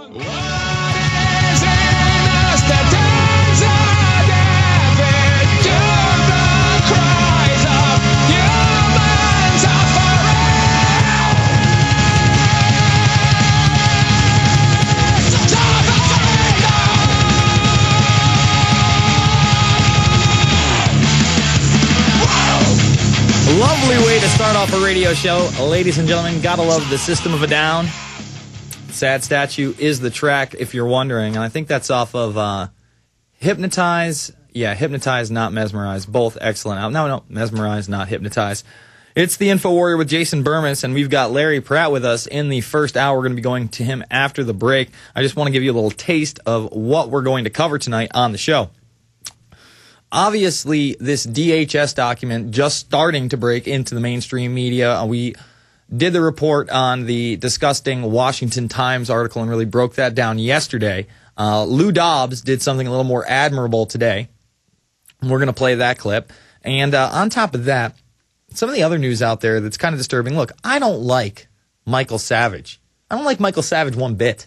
Lovely way to start off a radio show. Ladies and gentlemen, gotta love the System of a Down. Sad Statue is the track, if you're wondering. And I think that's off of Hypnotize. Yeah, Hypnotize, not Mesmerize. Both excellent. No, Mesmerize, not Hypnotize. It's the Info Warrior with Jason Bermas, and we've got Larry Pratt with us in the first hour. We're going to be going to him after the break. I just want to give you a little taste of what we're going to cover tonight on the show. Obviously, this DHS document just starting to break into the mainstream media. We did the report on the disgusting Washington Times article and really broke that down yesterday. Lou Dobbs did something a little more admirable today. We're going to play that clip. And on top of that, some of the other news out there that's kind of disturbing. Look, I don't like Michael Savage. I don't like Michael Savage one bit.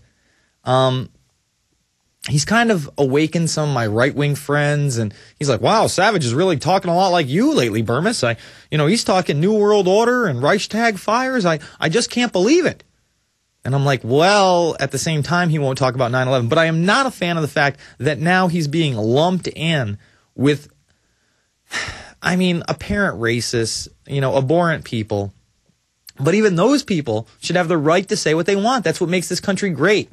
He's kind of awakened some of my right-wing friends, and he's like, wow, Savage is really talking a lot like you lately, Bermas. He's talking New World Order and Reichstag fires. I just can't believe it. And I'm like, well, at the same time, he won't talk about 9/11. But I am not a fan of the fact that now he's being lumped in with, apparent racists, abhorrent people. But even those people should have the right to say what they want. That's what makes this country great.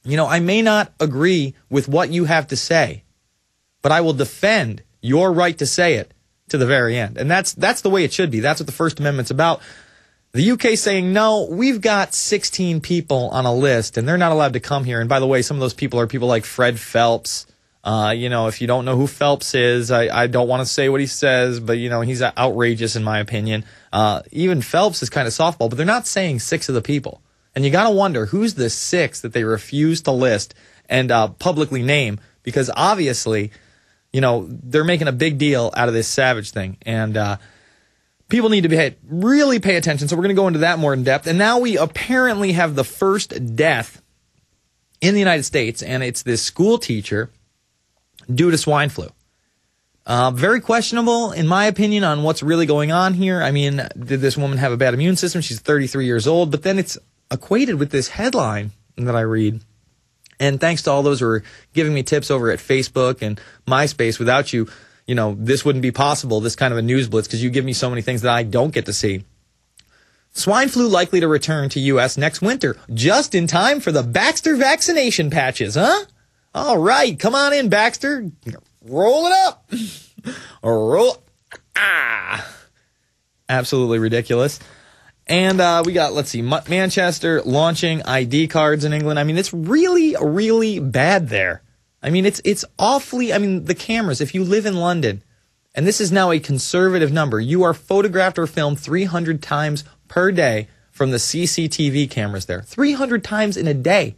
I may not agree with what you have to say, but I will defend your right to say it to the very end. And that's the way it should be. That's what the First Amendment's about. The UK saying, no, we've got 16 people on a list, and they're not allowed to come here. And by the way, some of those people are people like Fred Phelps. If you don't know who Phelps is, I don't want to say what he says, but, he's outrageous in my opinion. Even Phelps is kind of softball, but they're not saying 6 of the people. And you got to wonder, who's the 6 that they refuse to list and publicly name? Because obviously, they're making a big deal out of this Savage thing. And people need to really pay attention. So we're going to go into that more in depth. And now we apparently have the first death in the United States, and it's this school teacher due to swine flu. Very questionable, in my opinion, on what's really going on here. Did this woman have a bad immune system? She's 33 years old, but then it's equated with this headline that I read. And thanks to all those who are giving me tips over at Facebook and MySpace. Without you, this wouldn't be possible, this kind of a news blitz, because you give me so many things that I don't get to see. Swine flu likely to return to U.S. next winter, just in time for the Baxter vaccination patches, huh? All right, come on in, Baxter. Roll it up. Absolutely ridiculous. And we got, let's see, Manchester launching ID cards in England. It's really, really bad there. It's awfully, the cameras, if you live in London, and this is now a conservative number, you are photographed or filmed 300 times per day from the CCTV cameras there. 300 times in a day.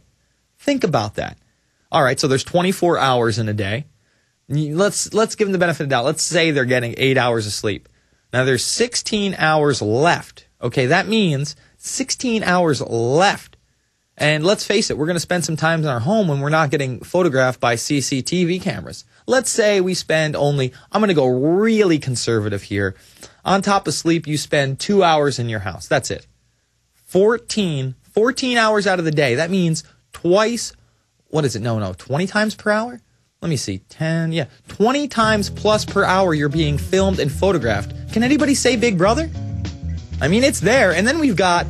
Think about that. All right, so there's 24 hours in a day. Let's give them the benefit of the doubt. Let's say they're getting 8 hours of sleep. Now there's 16 hours left. Okay, that means 16 hours left. And let's face it, we're going to spend some time in our home when we're not getting photographed by CCTV cameras. Let's say we spend only, I'm going to go really conservative here. On top of sleep, you spend 2 hours in your house. That's it. 14 hours out of the day. That means twice, 20 times per hour? Let me see, 20 times plus per hour you're being filmed and photographed. Can anybody say Big Brother? It's there. And then we've got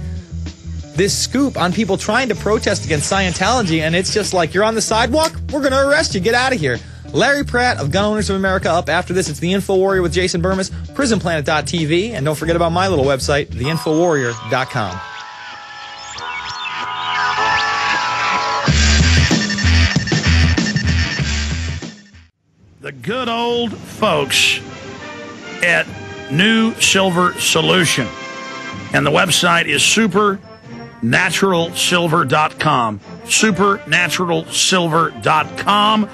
this scoop on people trying to protest against Scientology, and it's just like, you're on the sidewalk? We're going to arrest you. Get out of here. Larry Pratt of Gun Owners of America up after this. It's the Info Warrior with Jason Bermas, prisonplanet.tv, and don't forget about my little website, theinfowarrior.com. The good old folks at New Silver Solution. And the website is supernaturalsilver.com. Supernaturalsilver.com.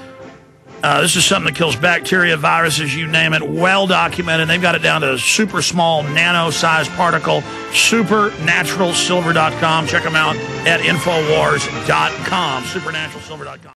This is something that kills bacteria, viruses, you name it, well documented. They've got it down to a super small nano-sized particle. Supernaturalsilver.com. Check them out at Infowars.com. Supernaturalsilver.com.